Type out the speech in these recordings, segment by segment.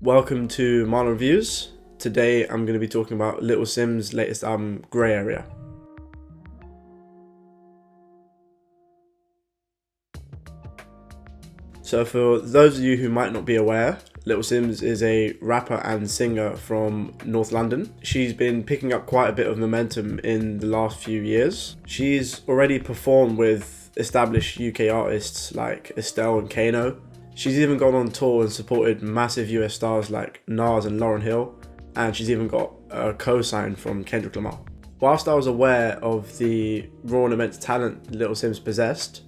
Welcome to Marlon Reviews. Today I'm going to be talking about Little Simz' latest album, Grey Area. So for those of you who might not be aware, Little Simz is a rapper and singer from North London. She's been picking up quite a bit of momentum in the last few years. She's already performed with established UK artists like Estelle and Kano. She's even gone on tour and supported massive US stars like Nas and Lauryn Hill, and she's even got a co-sign from Kendrick Lamar. Whilst I was aware of the raw and immense talent Little Simz possessed,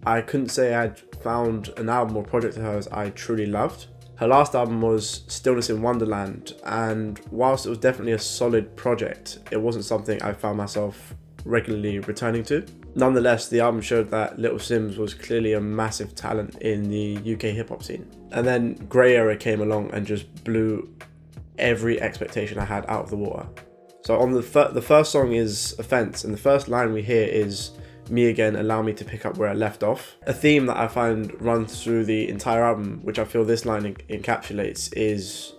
I couldn't say I'd found an album or project of hers I truly loved. Her last album was Stillness in Wonderland, and whilst it was definitely a solid project, it wasn't something I found myself regularly returning to. Nonetheless, the album showed that Little Simz was clearly a massive talent in the UK hip-hop scene. And then Grey Area came along and just blew every expectation I had out of the water. So on the first song is Offense, and the first line we hear is "Me again, allow me to pick up where I left off." A theme that I find runs through the entire album, which I feel this line encapsulates, is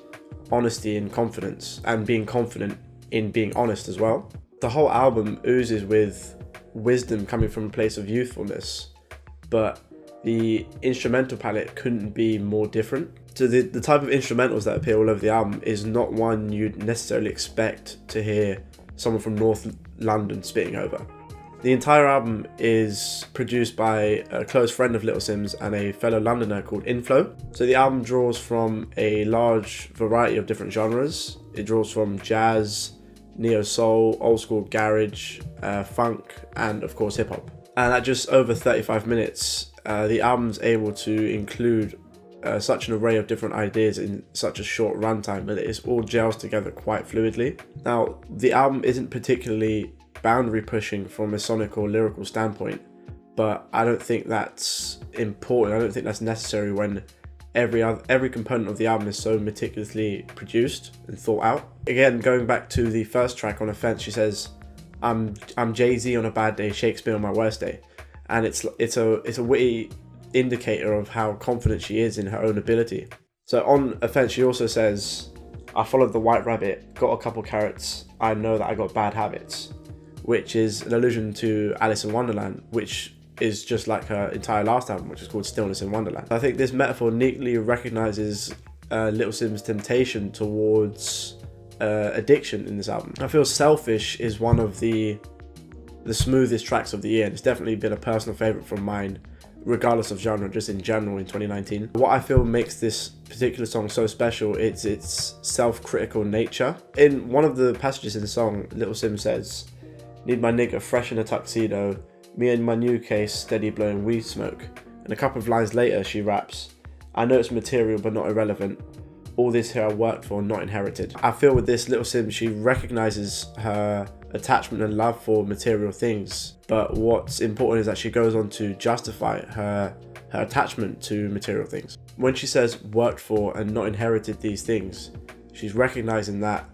honesty and confidence, and being confident in being honest as well. The whole album oozes with wisdom coming from a place of youthfulness, but the instrumental palette couldn't be more different. So the type of instrumentals that appear all over the album is not one you'd necessarily expect to hear someone from North London spitting over. The entire album is produced by a close friend of Little Simz and a fellow Londoner called Inflow. So the album draws from a large variety of different genres. It draws from jazz, neo-soul, old-school garage, funk, and of course hip-hop. And at just over 35 minutes, the album's able to include such an array of different ideas in such a short runtime, but it all gels together quite fluidly. Now, the album isn't particularly boundary pushing from a sonic or lyrical standpoint, but I don't think that's important. I don't think that's necessary when every component of the album is so meticulously produced and thought out. Again, going back to the first track on Offense, she says, I'm Jay-Z on a bad day, Shakespeare on my worst day. And it's a witty indicator of how confident she is in her own ability. So on Offense, she also says, I followed the white rabbit, got a couple carrots, I know that I got bad habits, which is an allusion to Alice in Wonderland, which is just like her entire last album, which is called Stillness in Wonderland. I think this metaphor neatly recognizes Little Simz' temptation towards addiction in this album. I feel Selfish is one of the smoothest tracks of the year, and it's definitely been a personal favorite from mine, regardless of genre, just in general in 2019. What I feel makes this particular song so special is its self-critical nature. In one of the passages in the song, Little Simz says, "Need my nigga fresh in a tuxedo, me and my new case steady blowing weed smoke." And a couple of lines later she raps, "I know it's material but not irrelevant. All this here I worked for, not inherited." I feel with this Little Simz, she recognizes her attachment and love for material things, but what's important is that she goes on to justify her attachment to material things. When she says worked for and not inherited these things, she's recognizing that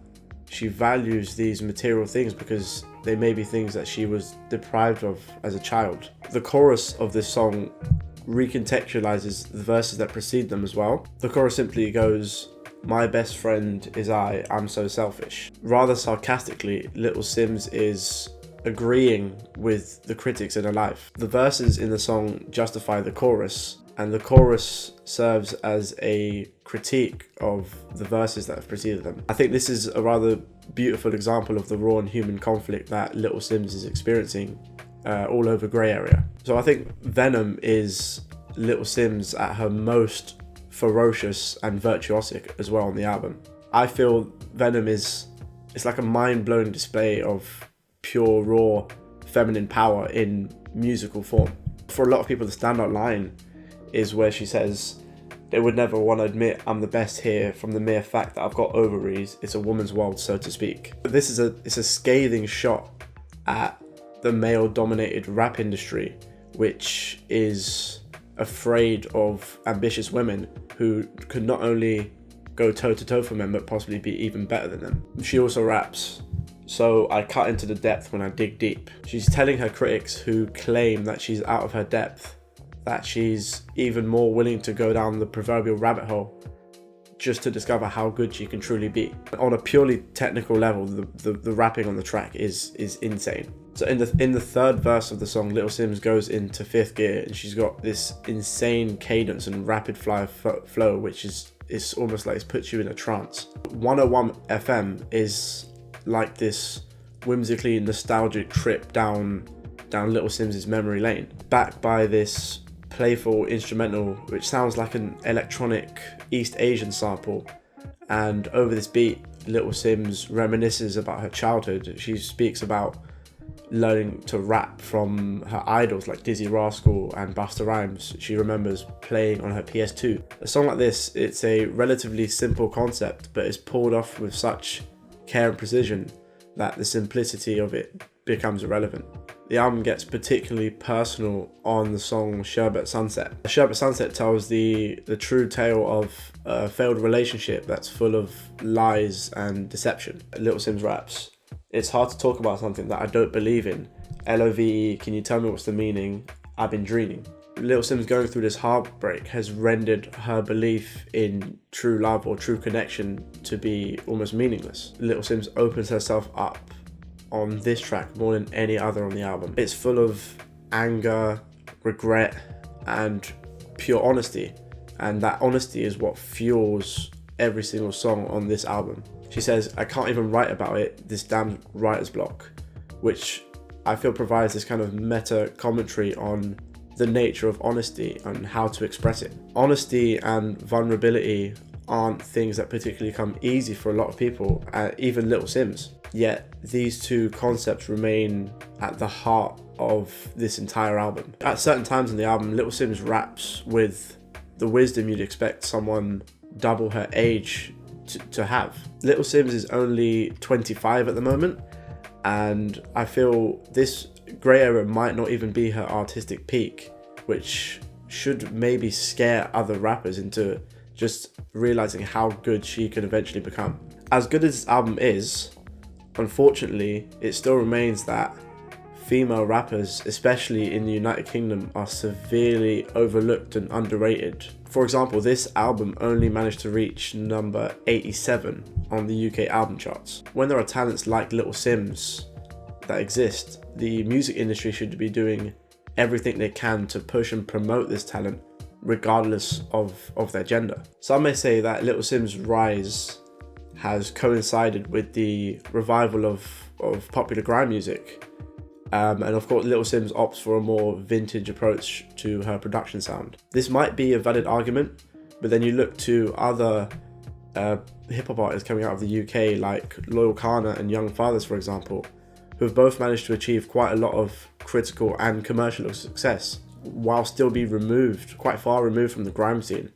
she values these material things because they may be things that she was deprived of as a child. The chorus of this song recontextualizes the verses that precede them as well. The chorus simply goes, "My best friend is I'm so selfish." Rather sarcastically, Little Simz is agreeing with the critics in her life. The verses in the song justify the chorus, and the chorus serves as a critique of the verses that have preceded them. I think this is a rather beautiful example of the raw and human conflict that Little Simz is experiencing all over Grey Area. So I think Venom is Little Simz at her most ferocious and virtuosic as well on the album. I feel Venom it's like a mind-blowing display of pure, raw, feminine power in musical form. For a lot of people, the standout line is where she says, "They would never want to admit I'm the best here from the mere fact that I've got ovaries. It's a woman's world, so to speak." This is a scathing shot at the male-dominated rap industry, which is afraid of ambitious women who could not only go toe-to-toe for men, but possibly be even better than them. She also raps, "So I cut into the depth when I dig deep." She's telling her critics who claim that she's out of her depth that she's even more willing to go down the proverbial rabbit hole just to discover how good she can truly be. On a purely technical level, the rapping on the track is insane. So in the third verse of the song, Little Simz goes into fifth gear, and she's got this insane cadence and rapid fire flow, which is almost like it puts you in a trance. 101 FM is like this whimsically nostalgic trip down Little Simz's memory lane, backed by this playful instrumental which sounds like an electronic East Asian sample. And over this beat, Little Simz reminisces about her childhood. She speaks about learning to rap from her idols like Dizzy Rascal and Busta Rhymes. She remembers playing on her PS2. A song like this, it's a relatively simple concept, but it's pulled off with such care and precision that the simplicity of it becomes irrelevant. The album gets particularly personal on the song Sherbet Sunset. Sherbet Sunset tells the true tale of a failed relationship that's full of lies and deception. Little Simz raps, "It's hard to talk about something that I don't believe in. LOVE, can you tell me what's the meaning? I've been dreaming." Little Simz going through this heartbreak has rendered her belief in true love or true connection to be almost meaningless. Little Simz opens herself up on this track more than any other on the album. It's full of anger, regret, and pure honesty. And that honesty is what fuels every single song on this album. She says, "I can't even write about it, this damn writer's block," which I feel provides this kind of meta commentary on the nature of honesty and how to express it. Honesty and vulnerability aren't things that particularly come easy for a lot of people, even Little Simz. Yet these two concepts remain at the heart of this entire album. At certain times in the album, Little Simz raps with the wisdom you'd expect someone double her age to have. Little Simz is only 25 at the moment, and I feel this grey area might not even be her artistic peak, which should maybe scare other rappers into just realizing how good she can eventually become. As good as this album is, unfortunately, it still remains that female rappers, especially in the United Kingdom, are severely overlooked and underrated. For example, this album only managed to reach number 87 on the UK album charts. When there are talents like Little Simz that exist, the music industry should be doing everything they can to push and promote this talent regardless of their gender. Some may say that Little Simz' rise has coincided with the revival of popular grime music. And of course, Little Simz opts for a more vintage approach to her production sound. This might be a valid argument, but then you look to other hip-hop artists coming out of the UK like Loyal Kana and Young Fathers, for example, who have both managed to achieve quite a lot of critical and commercial success while still be quite far removed from the grime scene.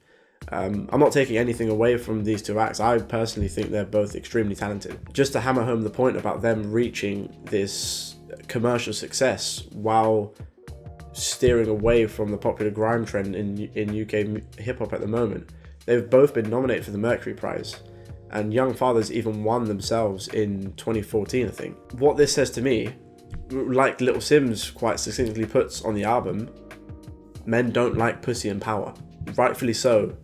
I'm not taking anything away from these two acts. I personally think they're both extremely talented. Just to hammer home the point about them reaching this commercial success while steering away from the popular grime trend in UK hip-hop at the moment, they've both been nominated for the Mercury Prize, and Young Fathers even won themselves in 2014, I think. What this says to me, like Little Simz quite succinctly puts on the album, men don't like pussy and power. Rightfully so.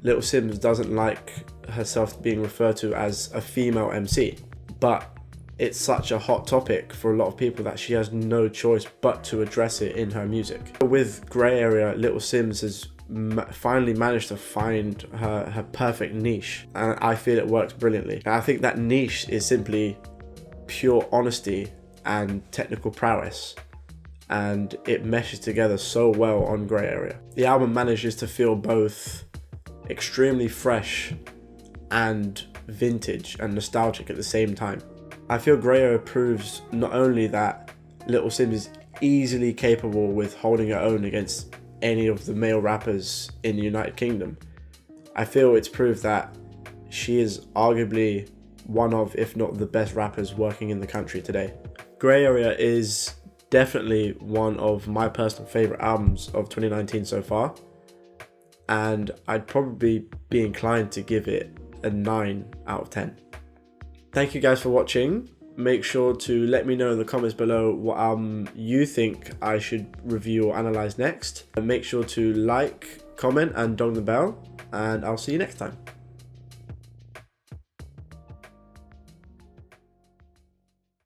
Little Simz doesn't like herself being referred to as a female MC, but it's such a hot topic for a lot of people that she has no choice but to address it in her music. With Grey Area, Little Simz has finally managed to find her perfect niche, and I feel it works brilliantly. And I think that niche is simply pure honesty and technical prowess, and it meshes together so well on Grey Area. The album manages to feel both extremely fresh and vintage and nostalgic at the same time. I feel Grey Area proves not only that Little Simz is easily capable with holding her own against any of the male rappers in the United Kingdom, I feel it's proved that she is arguably one of, if not the best rappers working in the country today. Grey Area is definitely one of my personal favourite albums of 2019 so far, and I'd probably be inclined to give it a 9 out of 10. Thank you guys for watching. Make sure to let me know in the comments below what album you think I should review or analyse next. And make sure to like, comment and dong the bell, and I'll see you next time.